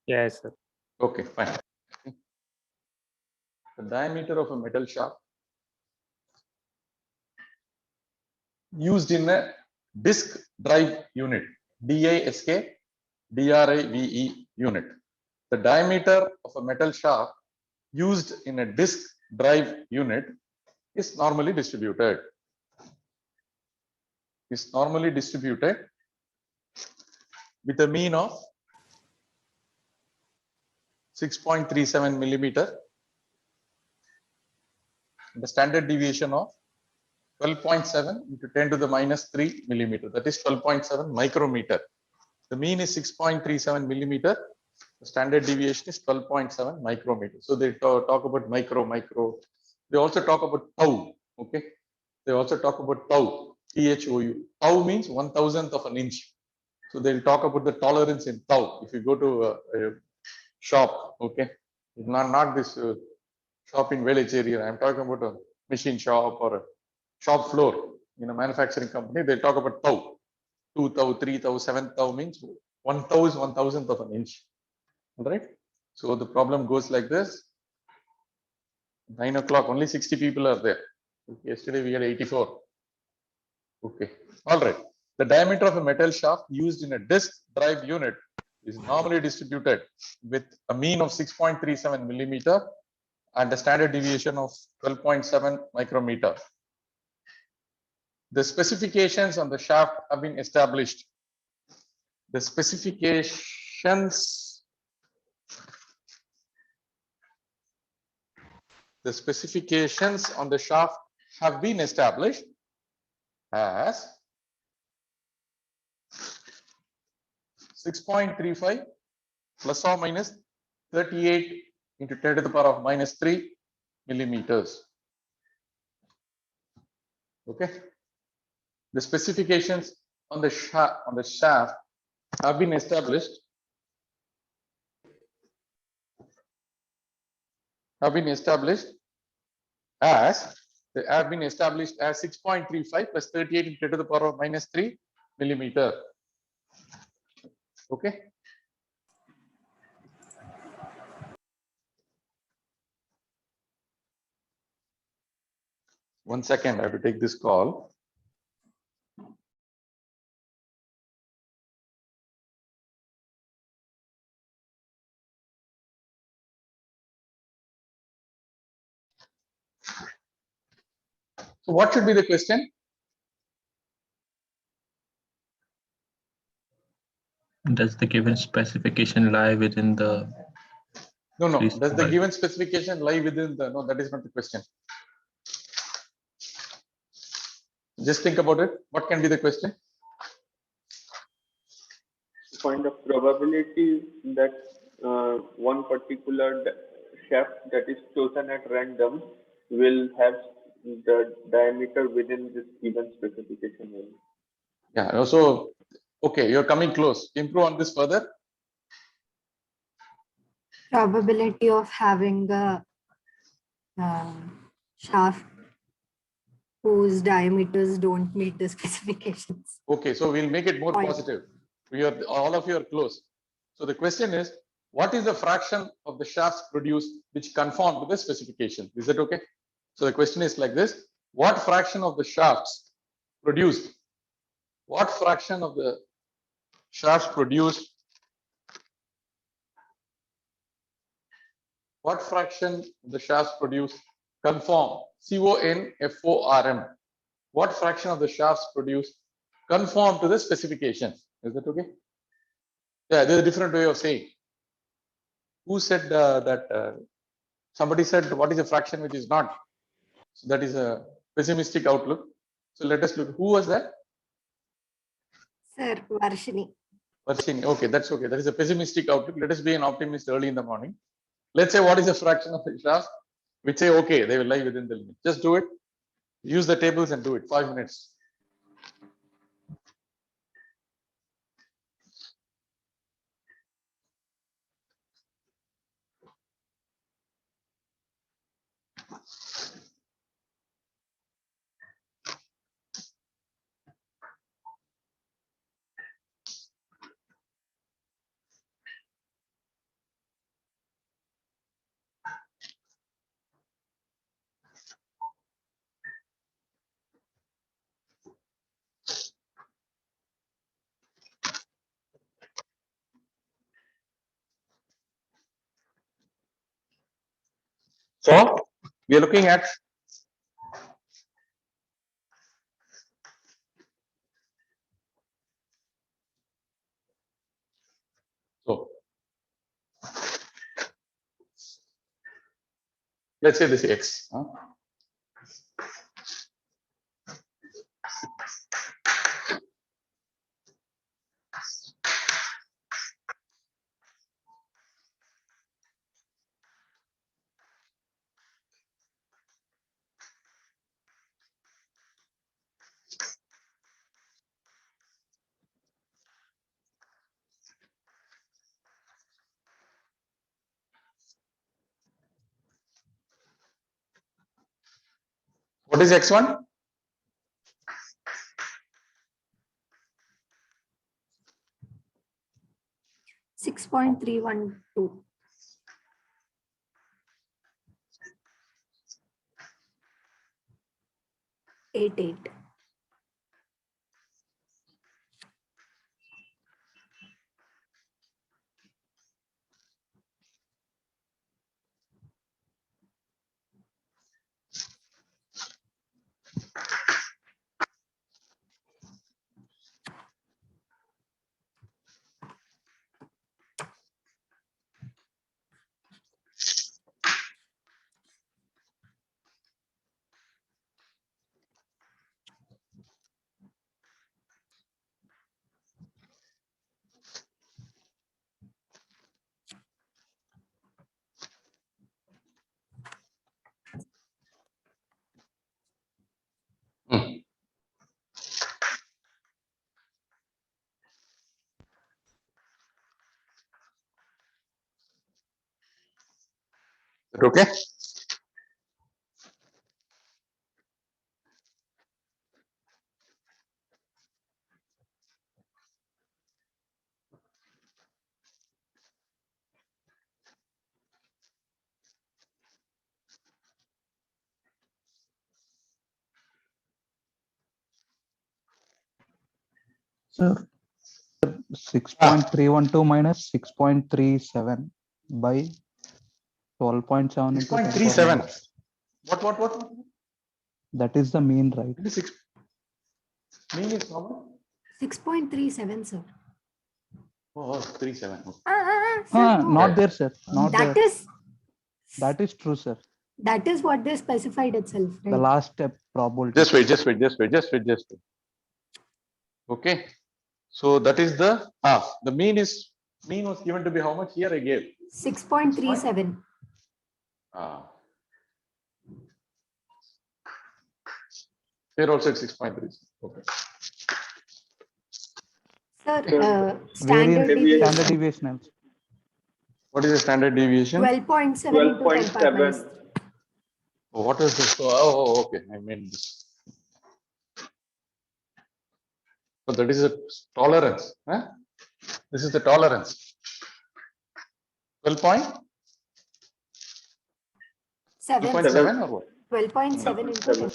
Yes, sir. Okay, fine. The diameter of a metal shaft used in a disk drive unit, DISK DRIVE unit. The diameter of a metal shaft used in a disk drive unit is normally distributed. With a mean of 6.37 millimeter, the standard deviation of 12.7 into 10 to the minus 3 millimeter, that is 12.7 micrometer. The mean is 6.37 millimeter. The standard deviation is 12.7 micrometer. So they talk about micro. They also talk about tau. Okay. They also talk about tau. THOU. Tau means 1,000th of an inch. So they'll talk about the tolerance in tau. If you go to a shop, okay, not this shop in village area. I'm talking about a machine shop or a shop floor in a manufacturing company. They'll talk about tau. 2 tau, 3 tau, 7 tau means 1 tau is 1,000th of an inch. All right. So the problem goes like this. 9 o'clock, only 60 people are there. Yesterday we had 84. Okay. All right. The diameter of a metal shaft used in a disk drive unit is normally distributed with a mean of 6.37 millimeter and a standard deviation of 12.7 micrometer. The specifications on the shaft have been established. The specifications on the shaft have been established as 6.35 plus or minus 38 into 10 to the power of minus 3 millimeters. Okay. The specifications on the shaft have been established as 6.35 plus 38 into 10 to the power of minus 3 millimeter. Okay. One second, I have to take this call. So what should be the question? Does the given specification lie within the... No. Does the given specification lie within the... No, that is not the question. Just think about it. What can be the question? Find the probability that one particular shaft that is chosen at random will have the diameter within this given specification range. Yeah. So, okay, you're coming close. Improve on this further. Probability of having a shaft whose diameters don't meet the specifications. Okay, so we'll make it more positive. All of you are close. So the question is, what is the fraction of the shafts produced which conform to the specification? Is that okay? So the question is like this: what fraction of the shafts produced? What fraction of the shafts produced? What fraction of the shafts produced conform? CONFORM. What fraction of the shafts produced conform to the specification? Is that okay? Yeah, there's a different way of saying. Who said that? Somebody said, what is a fraction which is not? So that is a pessimistic outlook. So let us look. Who was that? Sir, Varshini. Varshini. Okay, that's okay. That is a pessimistic outlook. Let us be an optimist early in the morning. Let's say what is a fraction of the shafts? Which say, okay, they will lie within the limit. Just do it. Use the tables and do it. 5 minutes. So we are looking at so let's say this X. What is X1? 6.312. 88. Okay. Sir, 6.312 minus 6.37 by 12.7 into 10 power 6.37. minus. What? That is the mean, right? It is 6. Mean is how much? 6.37, sir. Oh, 37. Okay. Sir, no. Not there, sir. Not That there. is That is true, sir. that is what they specified itself, The right? last step probability. Just wait. Okay. So that is the the mean was given to be how much here I gave 6.37. Here also it's 6.3. Okay. Sir, Variance, standard deviation standard deviation also. What is the standard deviation? 12.7 into 10 power minus 12.7. Oh, what is this? Oh, okay. I mean this. So that is a tolerance. Huh? This is the tolerance. 12.7 7. or what? 12.7 into 10.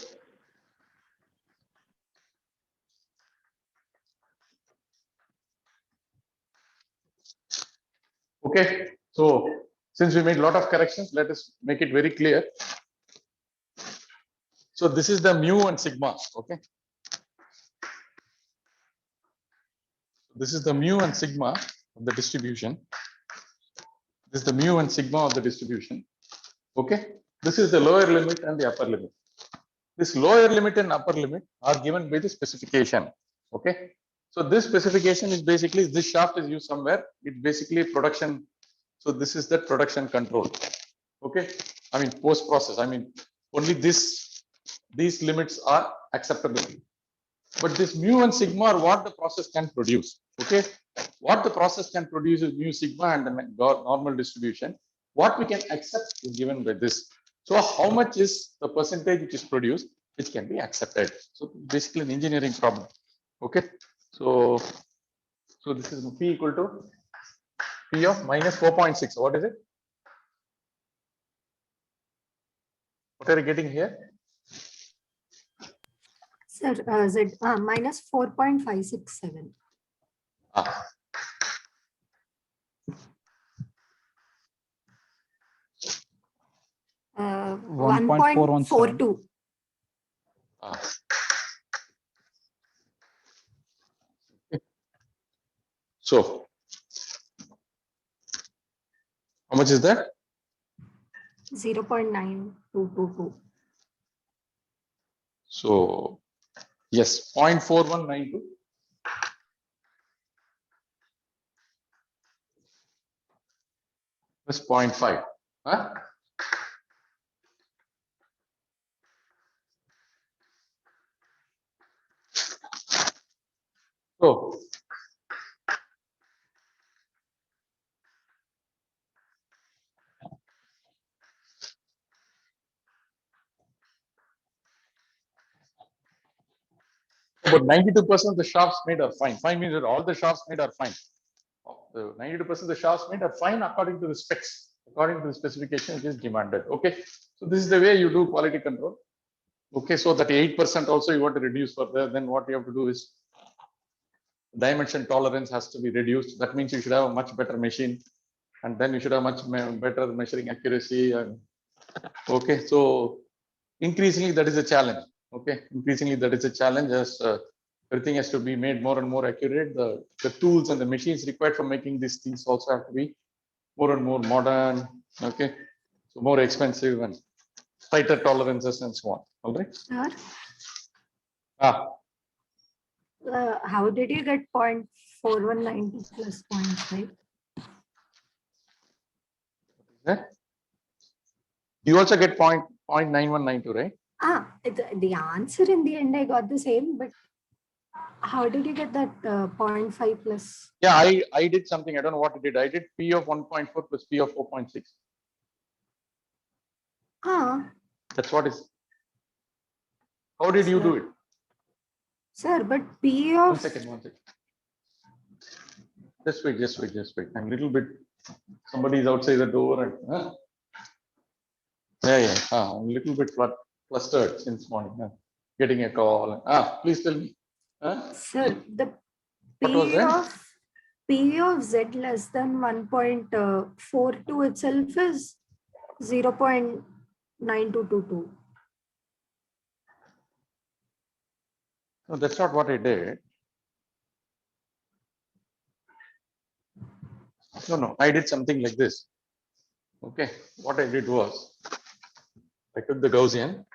Okay. So since we made a lot of corrections, let us make it very clear. So this is the mu and sigma. Okay. This is the mu and sigma of the distribution. This is the mu and sigma of the distribution. Okay. This is the lower limit and the upper limit. This lower limit and upper limit are given by the specification. Okay. So this specification is basically this shaft is used somewhere. It's basically production. So this is the production control. Okay. I mean post process. I mean only these limits are acceptable. But this mu and sigma are what the process can produce. Okay. What the process can produce is mu sigma and the normal distribution. What we can accept is given by this. So how much is the percentage which is produced, which can be accepted? So basically an engineering problem. Okay. So this is P equal to P of minus 4.6. What is it? What are you getting here? Sir, Z minus 4.567. 1.42. Ah. So, how much is that? 0.9222. So, yes, 0.4192. Plus 0.5. Huh? So, about 92% of the shafts made are fine. Fine means that all the shafts made are fine. 92% of the shafts made are fine according to the specs, according to the specification which is demanded. Okay, so this is the way you do quality control. Okay, so that 8% also you want to reduce further. Then what you have to do is dimension tolerance has to be reduced. That means you should have a much better machine, and then you should have much better measuring accuracy. And okay, so increasingly that is a challenge. Okay, increasingly that is a challenge as everything has to be made more and more accurate. The tools and the machines required for making these things also have to be more and more modern. Okay, so more expensive and tighter tolerances and so on. All right. Sir, how did you get 0.4190 plus 0.5? You also get 0.9192, right? The answer in the end I got the same, but how did you get that 0.5 plus? Yeah, I did something. I don't know what I did. I did P of 1.4 plus P of 4.6. That's what is. How did you do it? Sir, but P of... One second. Just wait. I'm a little bit, somebody is outside the door and, yeah. I'm a little bit flustered since morning. Getting a call. Please tell me. Sir, the What was that? P of Z less than 1.42 itself is 0.9222. No, that's not what I did. No, I did something like this. Okay, what I did was, I took the Gaussian.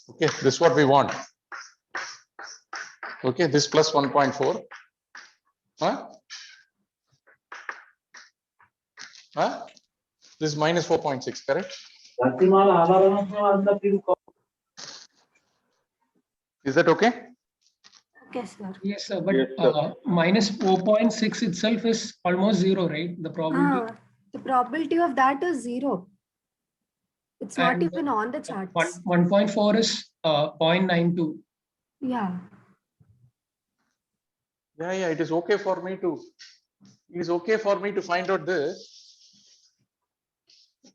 Okay, this is what we want. Okay, this plus 1.4. This is minus 4.6, correct? Is that okay? Okay, sir. Yes, sir. But Yes, sir. minus 4.6 itself is almost zero, right? The probability. The probability of that is 0. It's not And even on the charts. 1.4 is 0.92. Yeah. Yeah, it is okay for me to. It is okay for me to find out this,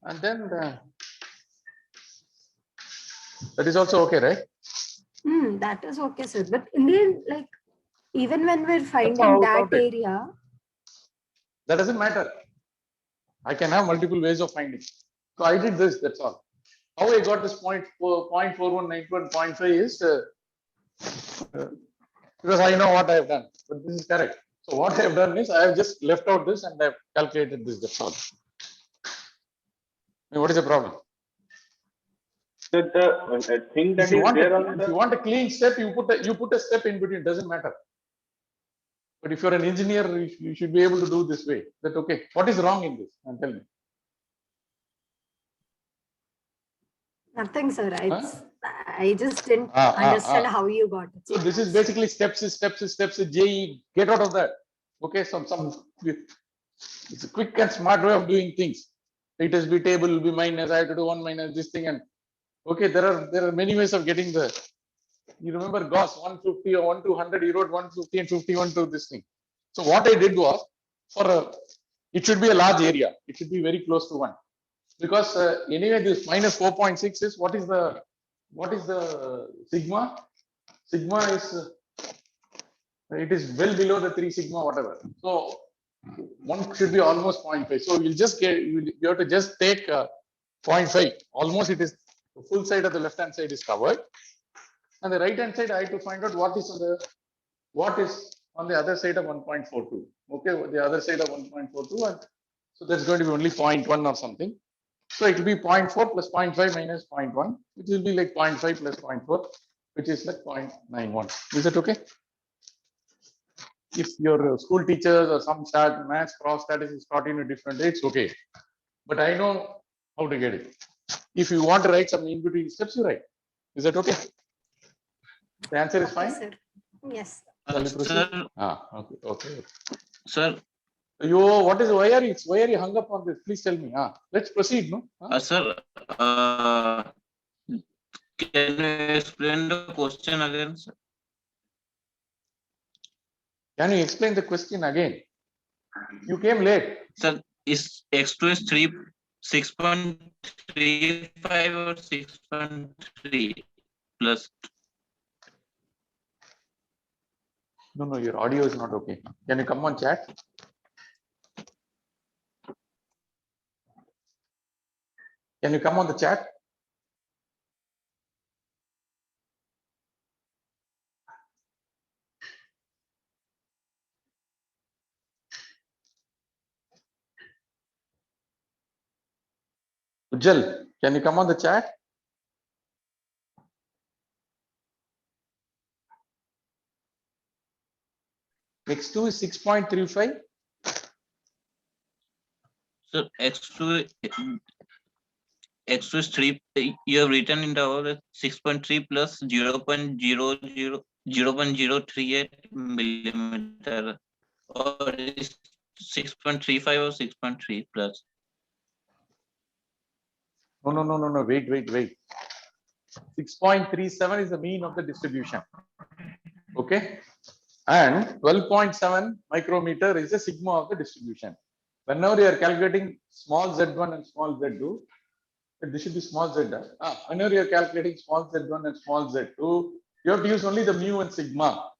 and then that is also okay, right? That is okay, sir. But in the end, like, even when we're finding how that about it? area, That doesn't matter. I can have multiple ways of finding. So I did this. That's all. How I got this 0.4192 and 0.5 is because I know what I have done. But this is correct. So what I have done is I have just left out this and I have calculated this. That's all. I mean, what is the problem? So the thing that If you is want there a, on if you the want a clean step, you put a step in between. Doesn't matter. But if you're an engineer, you should be able to do this way. That okay? What is wrong in this? And tell me. nothing, sir. I just didn't understand how you got it. So this is basically steps. JE, get out of that. Okay, some it's a quick and smart way of doing things. It has be table will be minus. I have to do 1 minus this thing and okay. There are many ways of getting the. You remember Gauss 150 or 1 to 100. He wrote 150 and 51 to this thing. So what I did was it should be a large area. It should be very close to 1 because anyway this minus 4.6 is what is the sigma? Sigma is it is well below the 3 sigma whatever. So one should be almost 0.5. So you'll just get, you have to just take 0.5. Almost it is, the full side of the left hand side is covered. And the right hand side, I have to find out what is on the other side of 1.42. Okay, the other side of 1.42. And so that's going to be only 0.1 or something. So it will be 0.4 plus 0.5 minus 0.1, which will be like 0.5 plus 0.4, which is like 0.91. Is that okay? If your school teachers or some maths cross statistics taught in a different way, it's okay. But I know how to get it. If you want to write some in between steps, you write. Is that okay? The answer is fine. Sir. Yes. Shall we proceed? Sir, Okay. sir, Why are you hung up on this? Please tell me. Let's proceed, no? sir, can you explain the question again, sir? Can you explain the question again? You came late. Sir, is x2 is 6.35 or 6.3 plus? No, your audio is not okay. Can you come on chat? Can you come on the chat? Ujjal, can you come on the chat? X2 is 6.35. So x2 is 3. You have written in the order 6.3 plus 0.038 millimeter, or is 6.35 or 6.3 plus? No. Wait. 6.37 is the mean of the distribution. Okay. And 12.7 micrometer is the sigma of the distribution. Whenever you are calculating small z1 and small z2, this should be small z. Whenever you are calculating small z1 and small z2, you have to use only the mu and sigma.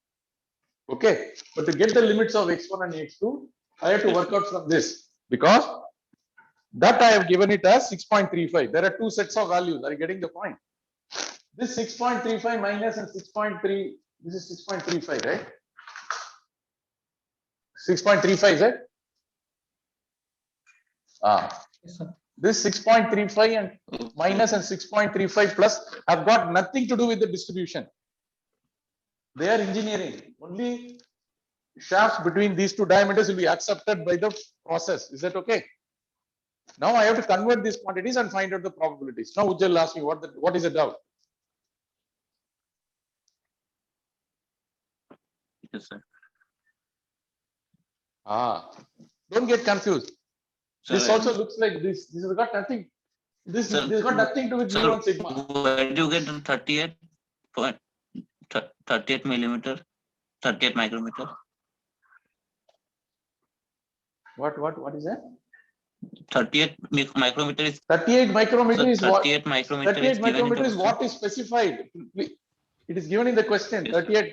Okay. But to get the limits of x1 and x2, I have to work out from this, because that I have given it as 6.35. There are two sets of values. Are you getting the point? This 6.35 minus and 6.3, this is 6.35, right? 6.35 is it? Yes, sir. This 6.35 and minus and 6.35 plus have got nothing to do with the distribution. They are engineering. Only shafts between these two diameters will be accepted by the process. Is that okay? Now I have to convert these quantities and find out the probabilities. Now Ujjal asked me what is the doubt? Yes, sir. Don't get confused. Sir, This also looks like this. This has got nothing. This has got nothing to do with mu and sigma. Where do you get 38 millimeter, 38 micrometer? What is that? 38 micrometer is 38 micrometer is what? 38 micrometer 38 is given in micrometer the is what is specified. It is given in the question. Yes, sir.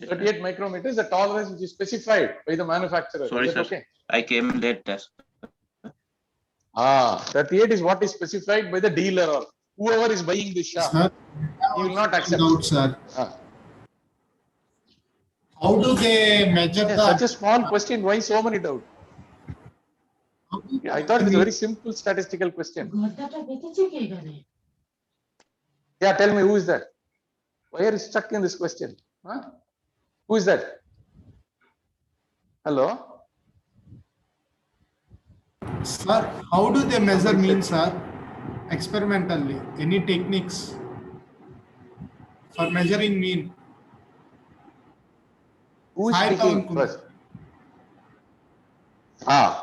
38 micrometer is the tolerance which is specified by the manufacturer. Sorry, is that sir. okay? I came late. Test. 38 is what is specified by the dealer or whoever is buying this shaft. Sir, He will not accept. doubt, sir. How do they measure Yeah, the? such a small question. Why so many doubts? Yeah, I thought it's a very simple statistical question. Yeah, tell me, who is that? Why are you stuck in this question? Who is that? Hello? Sir, how do they measure mean, sir? Experimentally, any techniques for measuring mean? Who is 5,000 speaking Kumar. first?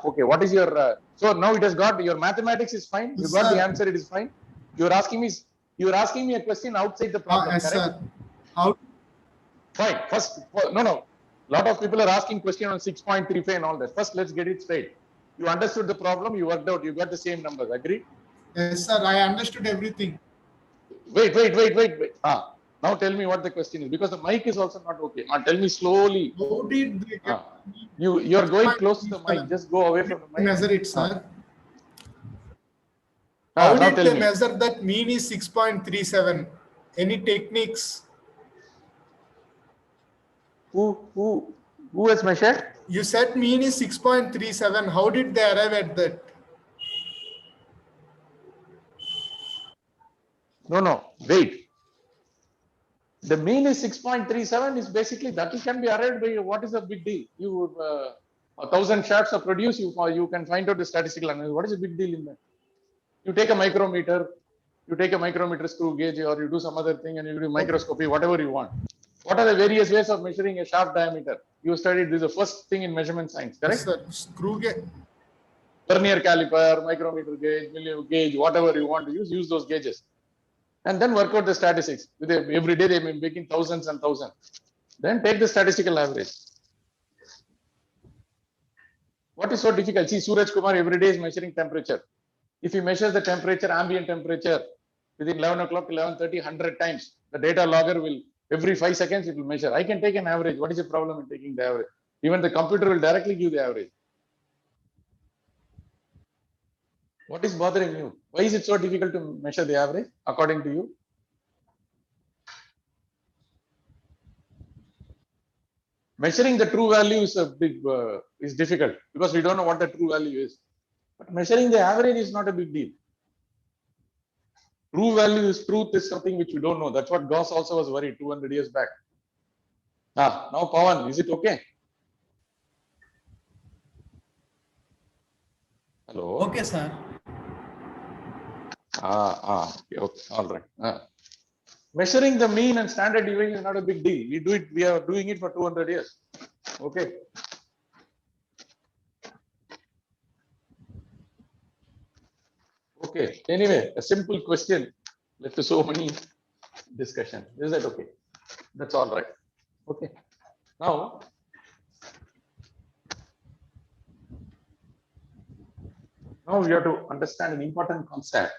Okay. What is your? So now it has got your mathematics is fine. You got the Sir. answer. It is fine. You're asking me a question outside the problem. Yes, Correct? sir. How? Fine. First, no. Lot of people are asking question on 6.35 and all that. First, let's get it straight. You understood the problem. You worked out. You got the same numbers. Agree? Yes, sir. I understood everything. Wait. Now tell me what the question is, because the mic is also not okay. Now tell me slowly. How did they get You're going close to the mic. Just go away from the mic. measure it, sir? Now How did tell they me. measure that mean is 6.37? Any techniques? Who has measured? You said mean is 6.37. How did they arrive at that? No, wait. The mean is 6.37 is basically that it can be arrived by what is the big deal? You 1,000 shafts are produced, you can find out the statistical analysis. What is the big deal in that? You take a micrometer, screw gauge, or you do some other thing and you do microscopy, whatever you want. What are the various ways of measuring a shaft diameter? You studied this is the first thing in measurement science, correct? Yes, sir. Screw gauge. Vernier caliper, micrometer gauge, millimeter gauge, whatever you want to use those gauges. And then work out the statistics. Every day they may be making thousands and thousands. Then take the statistical average. What is so difficult? See, Suraj Kumar every day is measuring temperature. If he measures the temperature, ambient temperature, within 11 o'clock, 11:30, 100 times, the data logger will, every 5 seconds, it will measure. I can take an average. What is the problem in taking the average? Even the computer will directly give the average. What is bothering you? Why is it so difficult to measure the average, according to you? Measuring the true value is is difficult because we don't know what the true value is. But measuring the average is not a big deal. True value is truth is something which we don't know. That's what Gauss also was worried 200 years back. Now Pawan, is it okay? Hello. Okay, sir. Okay, all right. Measuring the mean and standard deviation is not a big deal. We are doing it for 200 years. Okay. Okay. Anyway, a simple question led to so many discussion. Is that okay? That's all right. Okay. Now, we have to understand an important concept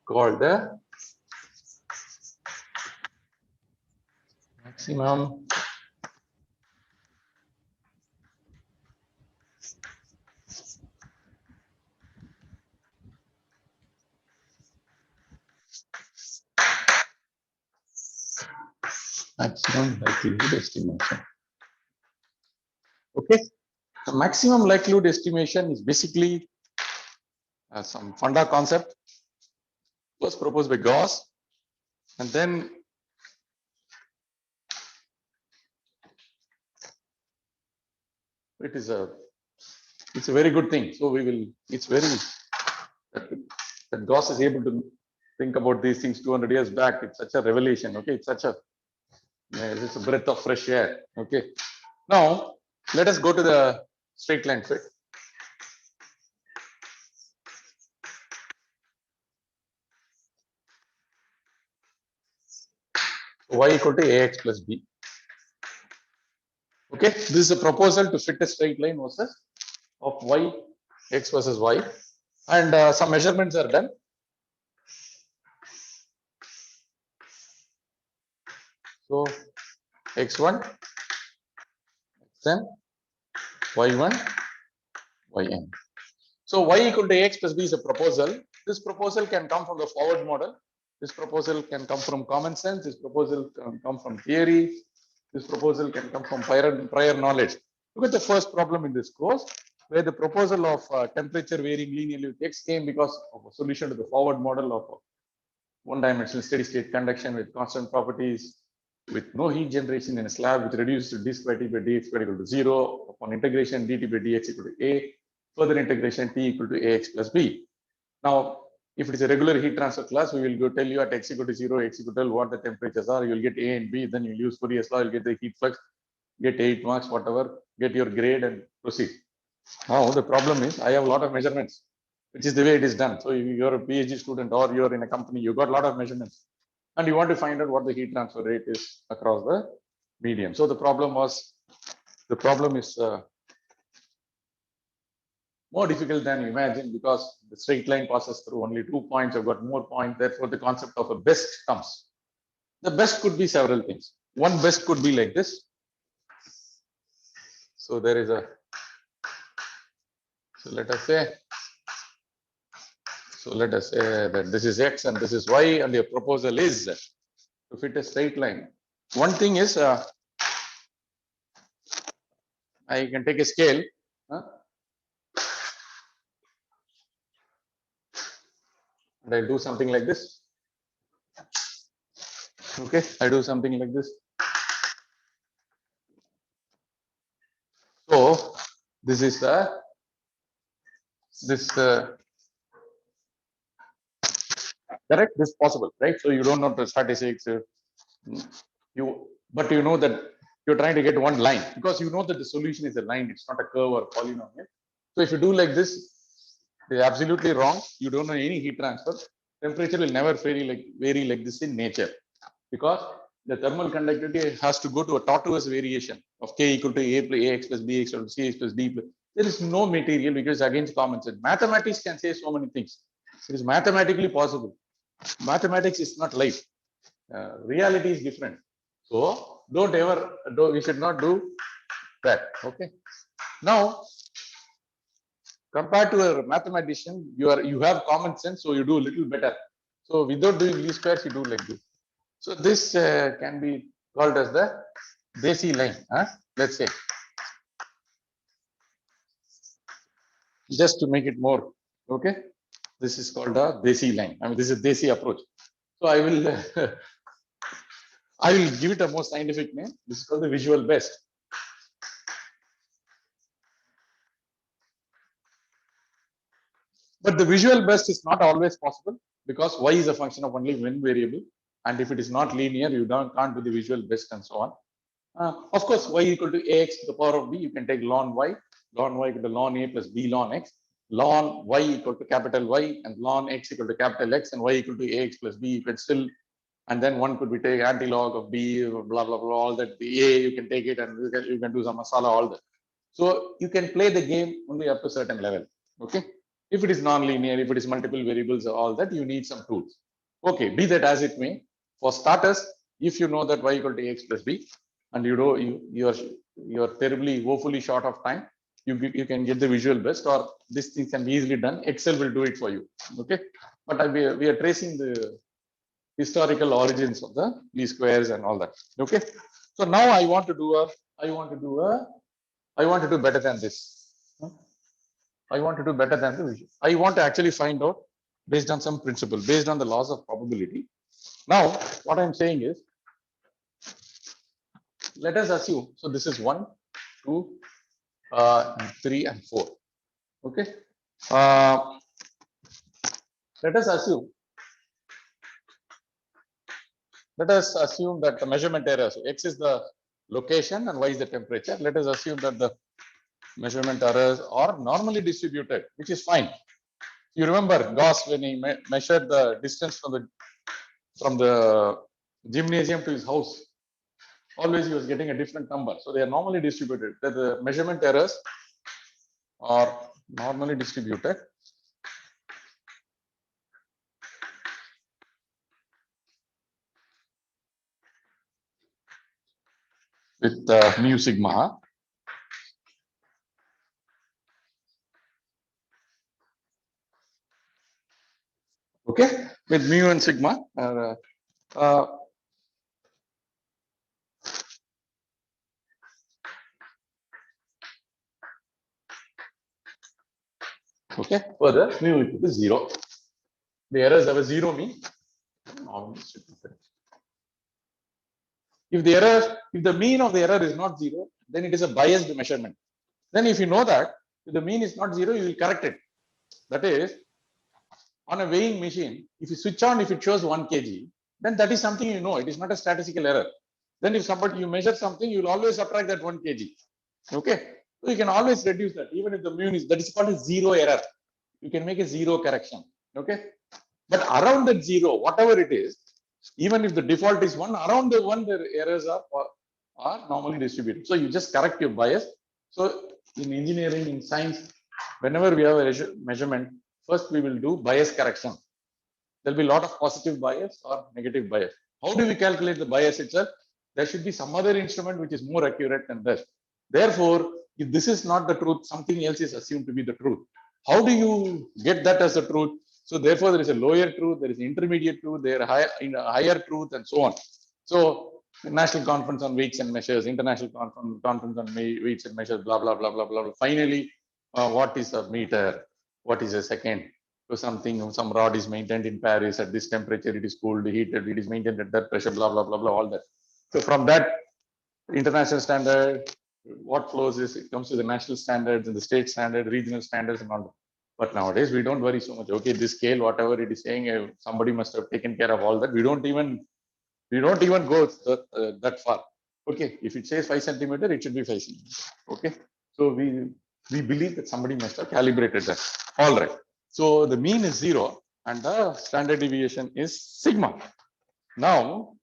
called the maximum likelihood estimation. Okay, the maximum likelihood estimation is basically some funda concept was proposed by Gauss, and then it's a very good thing. So it's very that Gauss is able to think about these things 200 years back. It's such a revelation. Okay, it's a breath of fresh air. Okay, now let us go to the straight line fit. Y equal to ax plus b. Okay, this is a proposal to fit a straight line versus of y, x versus y, and some measurements are done. So x1, xn, y1, yn. So y equal to ax plus b is a proposal. This proposal can come from the forward model. This proposal can come from common sense. This proposal can come from theory. This proposal can come from prior knowledge. Look at the first problem in this course, where the proposal of temperature varying linearly with x came because of a solution to the forward model of one-dimensional steady-state conduction with constant properties, with no heat generation in a slab, which reduces to d square t by dx square equal to 0. Upon integration, dt by dx equal to a. Further integration, t equal to ax plus b. Now, if it is a regular heat transfer class, we will go tell you at x equal to 0, x equal to what the temperatures are. You will get A and B, then you will use Fourier's law, you will get the heat flux, get 8 marks, whatever, get your grade and proceed. Now, the problem is I have a lot of measurements, which is the way it is done. So, if you are a PhD student or you are in a company, you got a lot of measurements and you want to find out what the heat transfer rate is across the medium. So, the problem is more difficult than you imagine because the straight line passes through only 2 points. I've got more points. Therefore, the concept of a best comes. The best could be several things. One best could be like this. So there is a, so let us say that this is X and this is Y, and your proposal is to fit a straight line. One thing is, I can take a scale. And I do something like this. Okay, I do something like this. So this is correct. This is possible, right? So you don't know the statistics. But you know that you're trying to get one line because you know that the solution is a line. It's not a curve or polynomial. So if you do like this, it is absolutely wrong. You don't know any heat transfer. Temperature will never vary like this in nature because the thermal conductivity has to go to a tortuous variation of K equal to AX plus BX equal to CX plus D. There is no material because against common sense. Mathematics can say so many things. It is mathematically possible. Mathematics is not life. Reality is different. So we should not do that. Okay. Now, compared to a mathematician, you have common sense, so you do a little better. So without doing least squares, you do like this. So this can be called as the Desi line. Let's say, just to make it more, okay. This is called a Desi line. I mean, this is Desi approach. So I will give it a more scientific name. This is called the visual best. But the visual best is not always possible because Y is a function of only one variable. And if it is not linear, you can't do the visual best and so on. Of course, Y equal to AX to the power of B, you can take ln Y equal to ln A plus B ln X, ln Y equal to capital Y and ln X equal to capital X and Y equal to AX plus B. You can still, and then one could be take anti-log of B, blah, blah, blah, all that. The A, you can take it and you can do some masala, all that. So you can play the game only up to a certain level. Okay. If it is non-linear, if it is multiple variables, all that, you need some tools. Okay, be that as it may. For starters, if you know that Y equal to AX plus B, and you know you're terribly, woefully short of time, you can get the visual best, or this thing can be easily done. Excel will do it for you. Okay, but we are tracing the historical origins of the least squares and all that. Okay, so now I want to do better than this. I want to do better than the visual. I want to actually find out based on some principle, based on the laws of probability. Now, what I'm saying is, let us assume, so this is 1, 2, 3, and 4. Okay. Let us assume that the measurement error, so X is the location and Y is the temperature. Let us assume that the measurement errors are normally distributed, which is fine. You remember Gauss when he measured the distance from the gymnasium to his house. Always he was getting a different number. So they are normally distributed. The measurement errors are normally distributed with mu sigma. Okay, with mu and sigma. Okay, further mu equal to 0. The errors have a 0 mean. If the mean of the error is not 0, then it is a biased measurement. Then if you know that if the mean is not 0, you will correct it. That is, on a weighing machine, if you switch on, if it shows 1 kg, then that is something you know. It is not a statistical error. Then if you measure something, you will always subtract that 1 kg. Okay, so you can always reduce that, even if the mean is, that is called a 0 error. You can make a 0 correction. Okay, but around that 0, whatever it is, even if the default is 1, around the 1, the errors are normally distributed. So you just correct your bias. So in engineering, in science, whenever we have a measurement, first we will do bias correction. There'll be a lot of positive bias or negative bias. How do we calculate the bias itself? There should be some other instrument which is more accurate than this. Therefore, if this is not the truth, something else is assumed to be the truth. How do you get that as the truth? So therefore, there is a lower truth, there is intermediate truth, there are higher truth, and so on. So National Conference on Weights and Measures, International Conference on Weights and Measures, blah blah blah blah blah. Finally, what is a meter? What is a second? So some rod is maintained in Paris at this temperature, it is cooled, heated, it is maintained at that pressure, blah blah blah blah, all that. So from that international standard, what flows is it comes to the national standards and the state standard, regional standards, and all that. But nowadays we don't worry so much. Okay, this scale, whatever it is saying, somebody must have taken care of all that. We don't even go that far. Okay, if it says 5 centimeter, it should be 5 centimeters. Okay, so we believe that somebody must have calibrated that. All right. So the mean is 0 and the standard deviation is sigma. Now,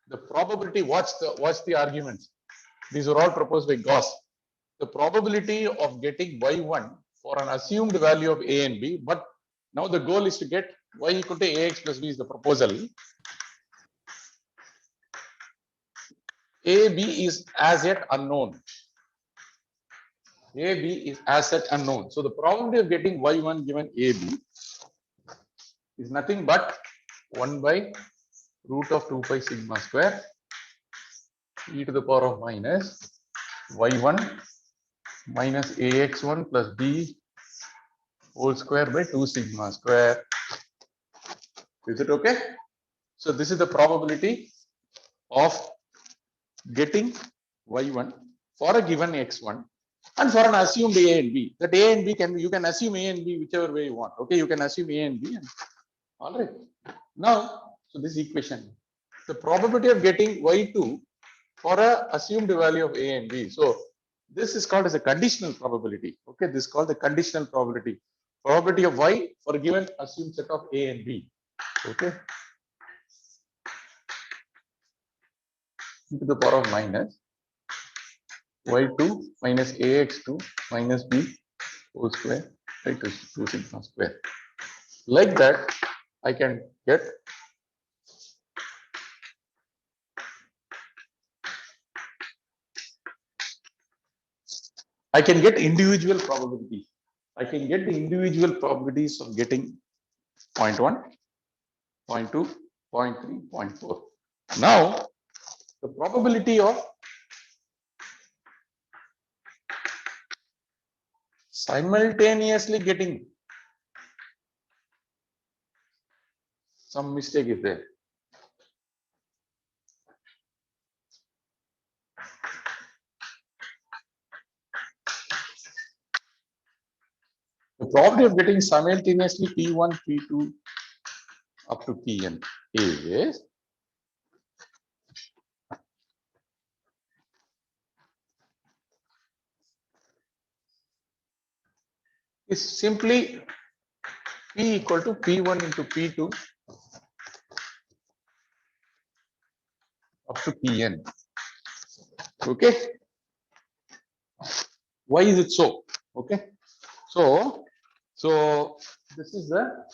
the probability, watch the arguments. These are all proposed by Gauss. The probability of getting y1 for an assumed value of a and b, but now the goal is to get y equal to ax plus b is the proposal. A, B is as yet unknown. A, B is as yet unknown. So the probability of getting y1 given a, b is nothing but 1 by root of 2 pi sigma square e to the power of minus y1 minus ax1 plus b whole square by 2 sigma square. Is it okay? So this is the probability of getting y1 for a given x1 and for an assumed a and b. That a and b you can assume a and b whichever way you want. Okay, you can assume a and b. All right. Now, so this equation, the probability of getting y2 for a assumed value of a and b. So this is called as a conditional probability. Okay, this is called the conditional probability. Probability of y for a given assumed set of a and b. Okay. E to the power of minus y2 minus ax2 minus b whole square by 2 sigma square. Like that, I can get individual probability. I can get the individual probabilities of getting 0.1, 0.2, 0.3, 0.4. Now, the probability of simultaneously getting, some mistake is there. The probability of getting simultaneously P1, P2 up to Pn is simply P equal to P1 into P2 up to Pn. Okay. Why is it so? Okay. So this is the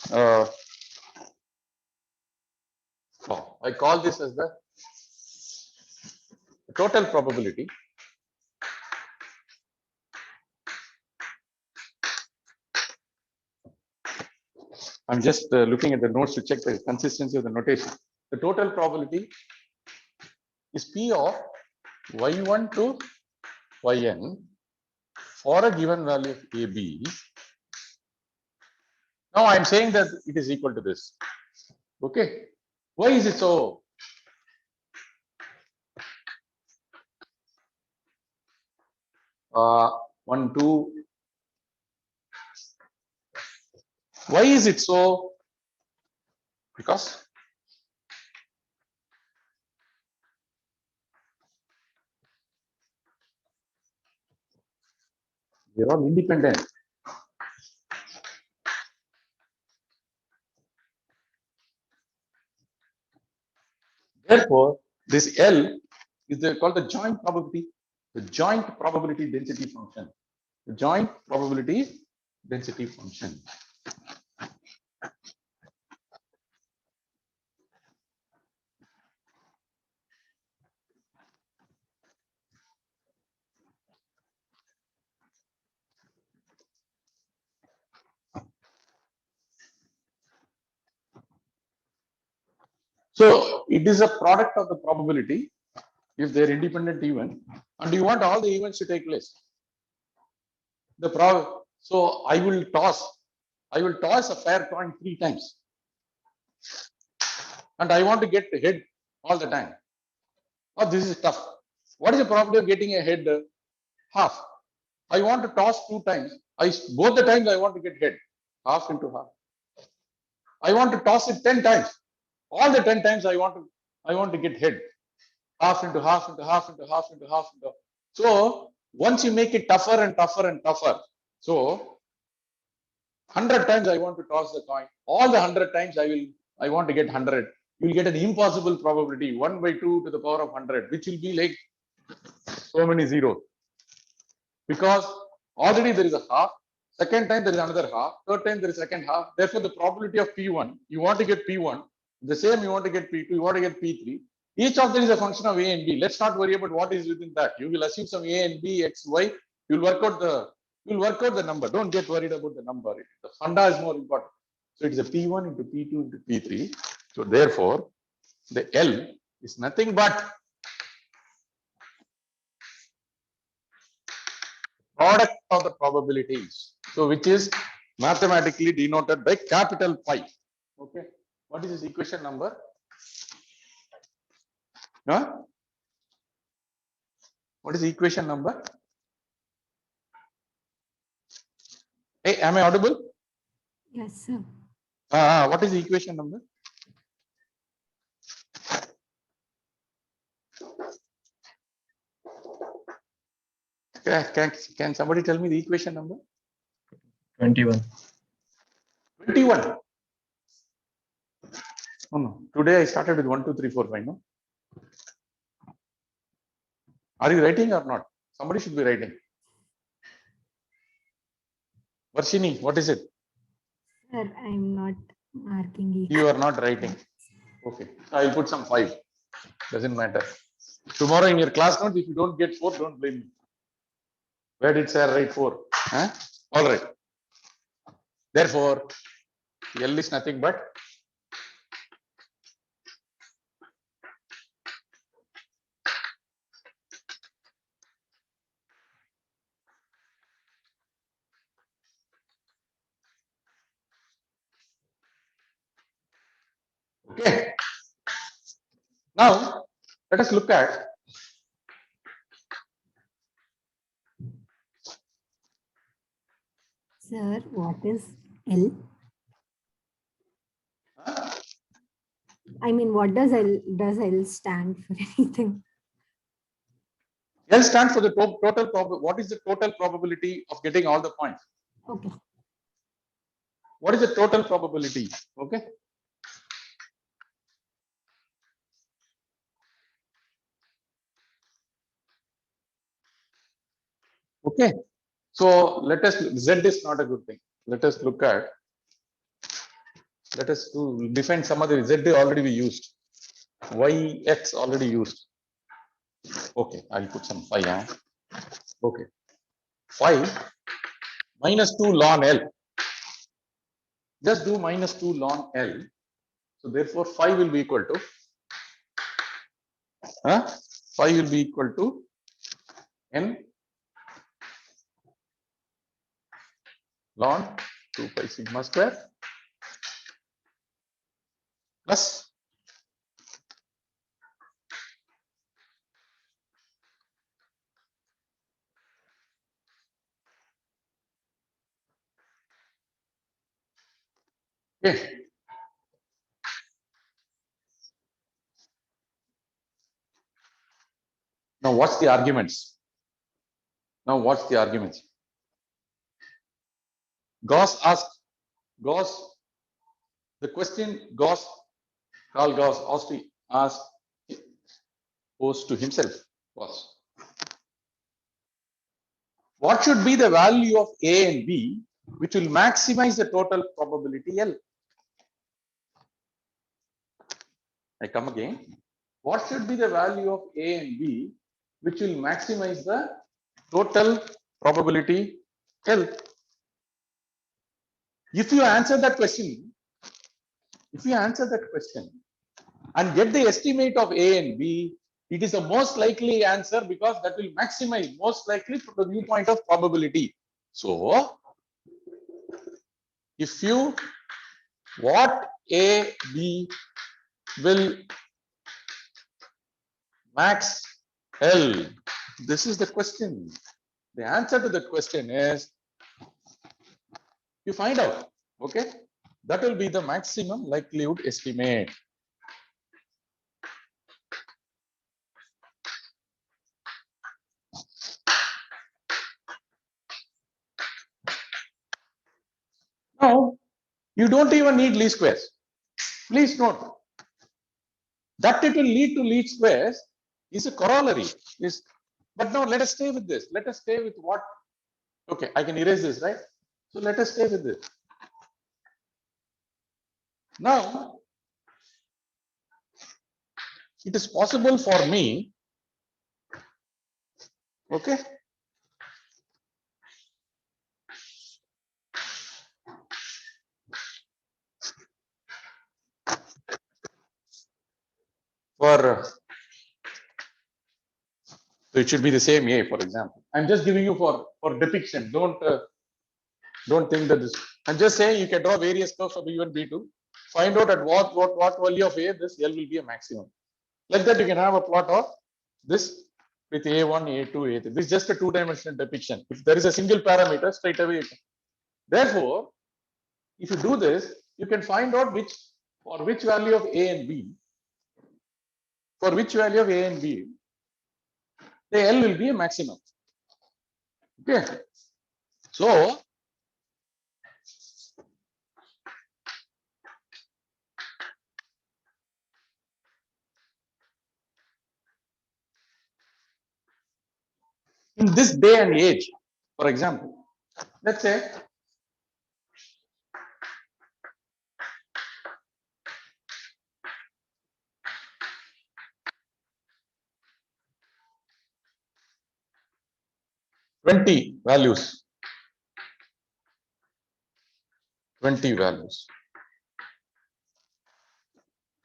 I call this as the total probability I'm just looking at the notes to check the consistency of the notation. The total probability is P of y1 to yn for a given value of AB. Now I'm saying that it is equal to this. Okay. Why is it so? One, two. Why is it so? Because they're all independent. Therefore, this L is called the joint probability. the joint probability density function. The joint probability density function. So it is a product of the probability if they're independent event, and you want all the events to take place. So I will toss a fair coin 3 times, and I want to get the head all the time. Oh, this is tough. What is the probability of getting a head? Half. I want to toss 2 times. Both the times I want to get head. Half into half. I want to toss it 10 times. All the 10 times I want to get head. Half into half into half into half into half into. So once you make it tougher and tougher and tougher, so 100 times I want to toss the coin. All the 100 times I want to get 100. You will get an impossible probability 1/2 to the power of 100, which will be like so many zeros. Because already there is a half. Second time there is another half. Third time there is second half. Therefore, the probability of P1, you want to get P1. The same you want to get P2, you want to get P3. Each of them is a function of A and B. Let's not worry about what is within that. You will assume some A and B, X, Y. You'll work out the number. Don't get worried about the number. The funda is more important. So it is a P1 into P2 into P3. So therefore, the L is nothing but product of the probabilities. So which is mathematically denoted by capital Pi. Okay. What is this equation number? Huh? What is the equation number? Hey, am I audible? Yes, sir. What is the equation number? Can somebody tell me the equation number? 21. 21. Oh, no. Today I started with 1, 2, 3, 4, 5. No? Are you writing or not? Somebody should be writing. Varshini, what is it? Sir, I'm not marking it. You are not writing. Okay. I'll put some 5. Doesn't matter. Tomorrow in your class notes, if you don't get 4, don't blame me. Where did sir write 4? Huh? All right. Therefore, L is nothing but okay. Now, let us look at Sir, what is L? I mean, what does L stand for anything? L stands for the total probability. What is the total probability of getting all the points? Okay. What is the total probability? Okay. Okay. So let us, Z is not a good thing. Let us look at, let us define some other Z already we used. Y, X already used. Okay, I'll put some 5. Huh? Okay. 5 minus 2 ln L. Just do minus 2 ln L. So therefore 5 will be equal to 5 will be equal to N ln 2 pi sigma square plus okay. Now what's the arguments? Now what's the arguments? Gauss asked, the question Carl Gauss asked, posed to himself was, what should be the value of A and B, which will maximize the total probability L? I come again. What should be the value of A and B, which will maximize the total probability L? If you answer that question, and get the estimate of A and B, it is the most likely answer because that will maximize most likely from the viewpoint of probability. So, if you what A, B will max L, this is the question. The answer to that question is you find out. Okay, that will be the maximum likelihood estimate. Now, you don't even need least squares. Please note that it will lead to least squares is a corollary. But now let us stay with this. Let us stay with what? Okay, I can erase this, right? So let us stay with this. Now, it is possible for me, okay, so it should be the same A, for example. I'm just giving you for depiction. Don't think that this. I'm just saying you can draw various curves of B1, B2. Find out at what value of A this L will be a maximum. Like that, you can have a plot of this with A1, A2, A3. This is just a two-dimensional depiction. If there is a single parameter, straight away you can. Therefore, if you do this, you can find out for which value of A and B, the L will be a maximum. Okay. So, in this day and age, for example, let's say values. 20 values.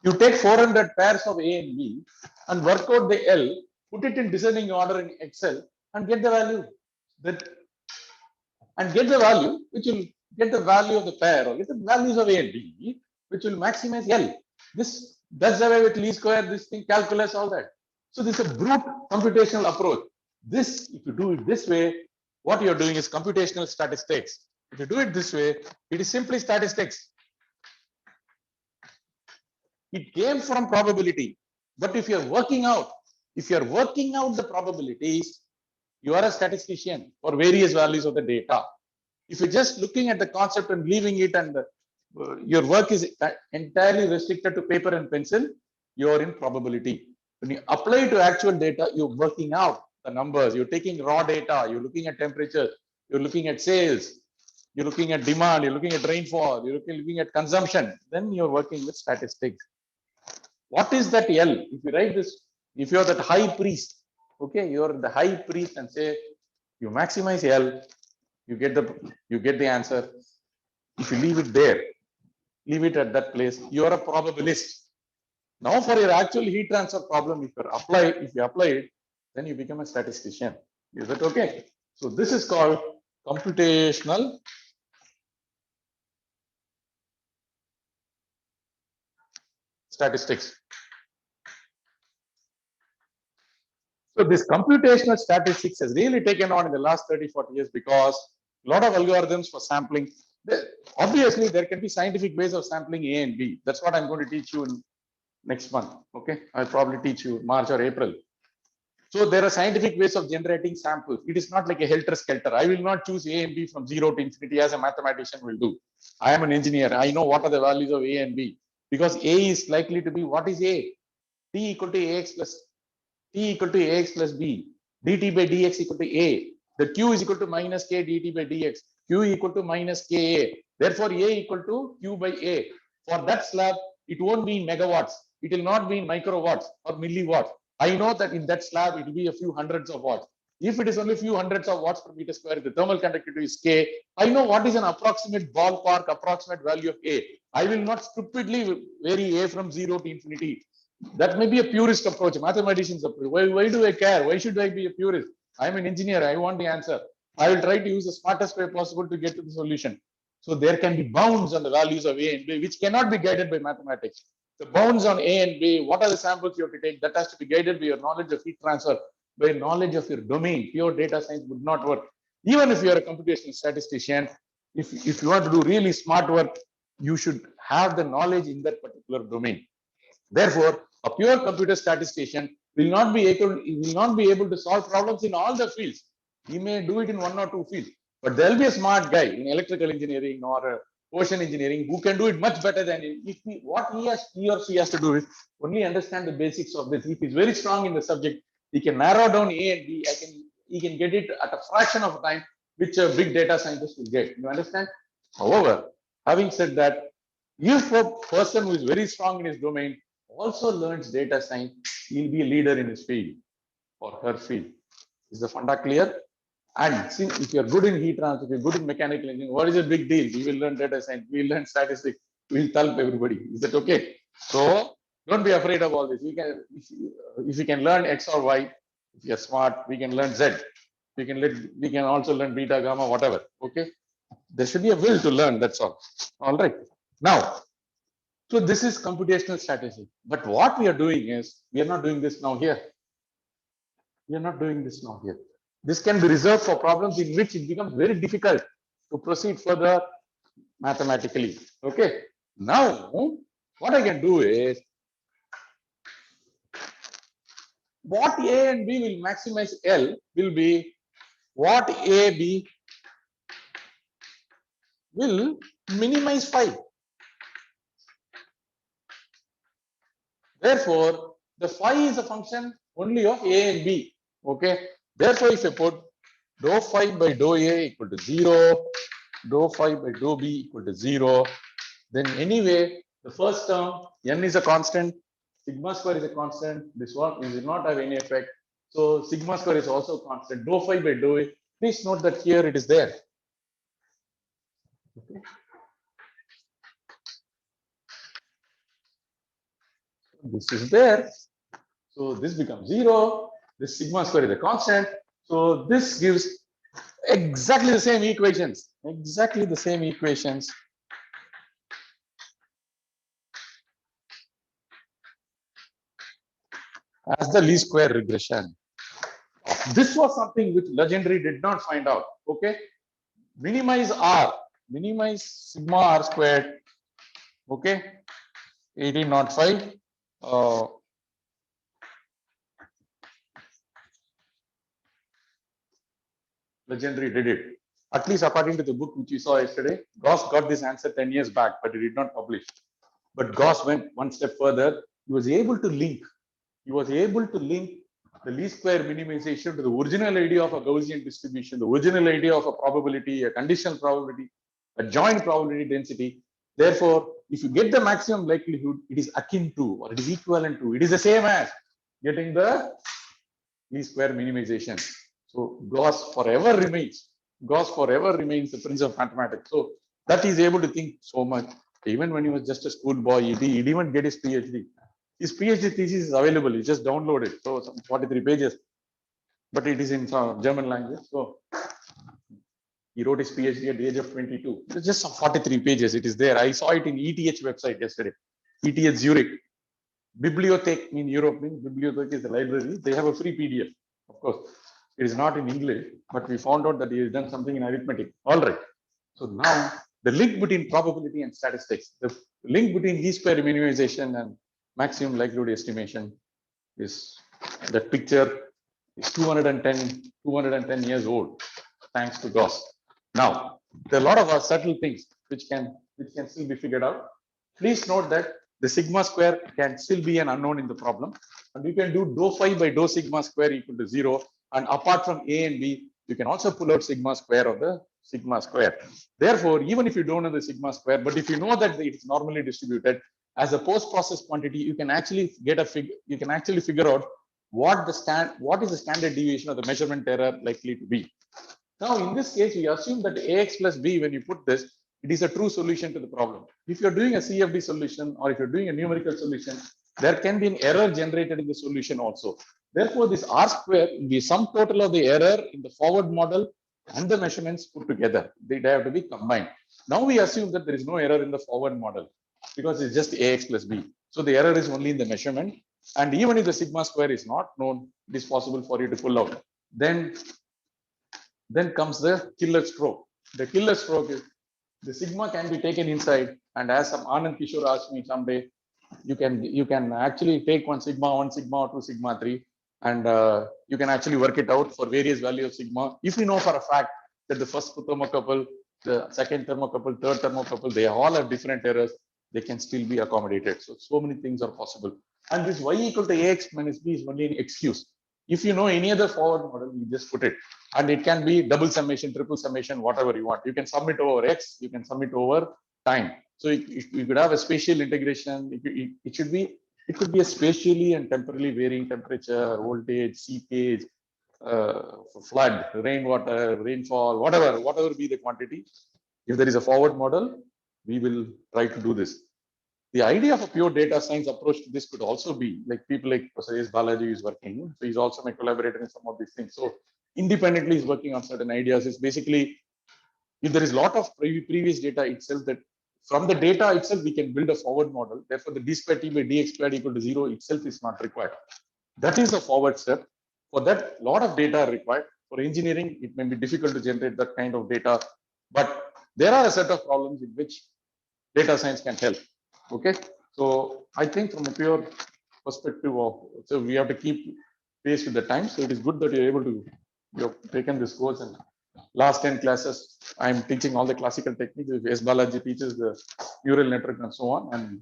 You take 400 pairs of A and B and work out the L, put it in descending order in Excel and get the value. Get the value which will get the value of the pair or get the values of A and B, which will maximize L. This does away with least square, this thing, calculus, all that. So this is a brute computational approach. This, if you do it this way, what you're doing is computational statistics. If you do it this way, it is simply statistics. It came from probability. But if you're working out the probabilities, you are a statistician for various values of the data. If you're just looking at the concept and leaving it and your work is entirely restricted to paper and pencil, you're in probability. When you apply it to actual data, you're working out the numbers. You're taking raw data. You're looking at temperature. You're looking at sales. You're looking at demand. You're looking at rainfall. You're looking at consumption. Then you're working with statistics. What is that L? If you write this, if you're that high priest, okay, you're the high priest and say you maximize L, you get the answer. If you leave it there, leave it at that place, you're a probabilist. Now for your actual heat transfer problem, if you apply it, then you become a statistician. Is that okay? So this is called computational statistics. So this computational statistics has really taken on in the last 30-40 years because a lot of algorithms for sampling. Obviously, there can be scientific ways of sampling A and B. That's what I'm going to teach you in next month. Okay, I'll probably teach you March or April. So there are scientific ways of generating samples. It is not like a helter-skelter. I will not choose A and B from 0 to infinity as a mathematician will do. I am an engineer. I know what are the values of A and B because A is likely to be, what is A? T equal to AX plus B, dt by dx equal to A. The Q is equal to minus K dt by dx. Q equal to minus Ka. Therefore, A equal to Q by A. For that slab, it won't be in megawatts. It will not be in microwatts or milliwatts. I know that in that slab, it will be a few hundreds of watts. If it is only a few hundreds of watts per meter square, the thermal conductivity is K. I know what is an approximate ballpark, approximate value of A. I will not stupidly vary A from 0 to infinity. That may be a purist approach, mathematician's approach. Why do I care? Why should I be a purist? I'm an engineer. I want the answer. I will try to use the smartest way possible to get to the solution. So there can be bounds on the values of A and B, which cannot be guided by mathematics. The bounds on A and B, what are the samples you have to take? That has to be guided by your knowledge of heat transfer, by knowledge of your domain. Pure data science would not work. Even if you are a computational statistician, if you want to do really smart work, you should have the knowledge in that particular domain. Therefore, a pure computer statistician will not be able to solve problems in all the fields. He may do it in one or two fields, but there will be a smart guy in electrical engineering or ocean engineering who can do it much better than him. What he or she has to do is only understand the basics of this. If he's very strong in the subject, he can narrow down A and B. He can get it at a fraction of time, which a big data scientist will get. You understand? However, having said that, if a person who is very strong in his domain also learns data science, he'll be a leader in his field or her field. Is the funda clear? And see, if you're good in heat transfer, if you're good in mechanical engineering, what is a big deal? We will learn data science, we will learn statistics, we will help everybody. Is that okay? So don't be afraid of all this. You can, if you can learn X or Y, if you're smart, we can learn Z. We can also learn beta, gamma, whatever. Okay. There should be a will to learn. That's all. All right. Now, so this is computational statistics. But what we are doing is, we are not doing this now here. We are not doing this now here. This can be reserved for problems in which it becomes very difficult to proceed further mathematically. Okay. Now, what I can do is, what A and B will maximize L will be what AB will minimize phi. Therefore, the phi is a function only of A and B. Okay. Therefore, if I put dou phi by dou A equal to 0, dou phi by dou B equal to 0, then anyway, the first term, n is a constant, sigma square is a constant, this one will not have any effect. So sigma square is also constant. Dou phi by dou A, please note that here it is there. Okay. This is there. So this becomes 0. This sigma square is a constant. So this gives exactly the same equations. Exactly the same equations. As the least square regression. This was something which Legendary did not find out. Okay. Minimize R. Minimize sigma R squared. Okay. 1805. Legendary did it. At least according to the book which we saw yesterday, Gauss got this answer 10 years back, but he did not publish. But Gauss went one step further. He was able to link. The least square minimization to the original idea of a Gaussian distribution, the original idea of a probability, a conditional probability, a joint probability density. Therefore, if you get the maximum likelihood, it is akin to, or it is equivalent to, it is the same as getting the least square minimization. So Gauss forever remains the prince of mathematics. So that he is able to think so much. Even when he was just a schoolboy, he didn't even get his PhD. His PhD thesis is available. You just download it. So some 43 pages, but it is in German language. So he wrote his PhD at the age of 22. It's just some 43 pages. It is there. I saw it in ETH website yesterday. ETH Zurich. Bibliothek in Europe means bibliothek is the library. They have a free PDF. Of course, it is not in English, but we found out that he has done something in arithmetic. All right. So now the link between probability and statistics, the link between least square minimization and maximum likelihood estimation is, that picture is 210 years old, thanks to Gauss. Now, there are a lot of subtle things which can still be figured out. Please note that the sigma square can still be an unknown in the problem, and you can do dou phi by dou sigma square equal to 0. And apart from A and B, you can also pull out sigma square of the sigma square. Therefore, even if you don't know the sigma square, but if you know that it's normally distributed as a post-process quantity, you can actually get a figure. You can actually figure out what is the standard deviation of the measurement error likely to be. Now, in this case, we assume that ax plus b, when you put this, it is a true solution to the problem. If you're doing a CFD solution or if you're doing a numerical solution, there can be an error generated in the solution also. Therefore, this R square will be sum total of the error in the forward model and the measurements put together. They have to be combined. Now we assume that there is no error in the forward model because it's just ax plus b. So the error is only in the measurement. And even if the sigma square is not known, it is possible for you to pull out. Then comes the killer stroke. The killer stroke is the sigma can be taken inside, and as some Anand Kishore asked me someday, you can actually take one sigma, or 2 sigma 3, and you can actually work it out for various values of sigma. If you know for a fact that the first thermocouple, the second thermocouple, third thermocouple, they all have different errors, they can still be accommodated. So many things are possible. And this y equal to ax minus b is only an excuse. If you know any other forward model, you just put it. And it can be double summation, triple summation, whatever you want. You can sum it over x, you can sum it over time. So you could have a spatial integration. It could be a spatially and temporally varying temperature, voltage, seepage, flood, rainwater, rainfall, whatever be the quantity. If there is a forward model, we will try to do this. The idea of a pure data science approach to this could also be like people like Professor S. Balaji is working. So he's also my collaborator in some of these things. So independently he's working on certain ideas. It's basically, if there is a lot of previous data itself, that from the data itself, we can build a forward model. Therefore, the d squared t by dx squared equal to 0 itself is not required. That is a forward step. For that, a lot of data are required. For engineering, it may be difficult to generate that kind of data, but there are a set of problems in which data science can help. Okay, so I think from a pure perspective of, so we have to keep pace with the time. So it is good that you're able to, you have taken this course, and last 10 classes, I'm teaching all the classical techniques. S. Balaji teaches the neural network and so on. And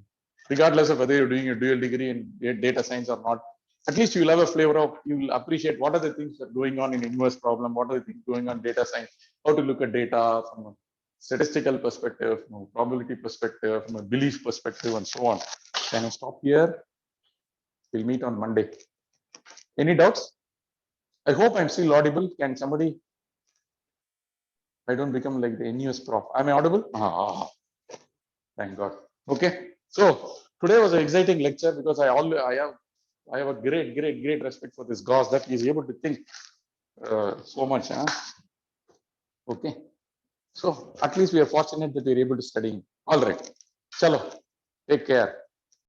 regardless of whether you're doing a dual degree in data science or not, at least you'll have a flavor of, you'll appreciate what are the things that are going on in inverse problem, what are the things going on in data science, how to look at data from a statistical perspective, from a probability perspective, from a belief perspective, and so on. Can I stop here? We'll meet on Monday. Any doubts? I hope I'm still audible. Can somebody? I don't become like the NUS prof. Am I audible? Thank God. Okay. So today was an exciting lecture because I have a great respect for this Gauss that he's able to think so much. Okay. So at least we are fortunate that we're able to study. All right. Chalo. Take care.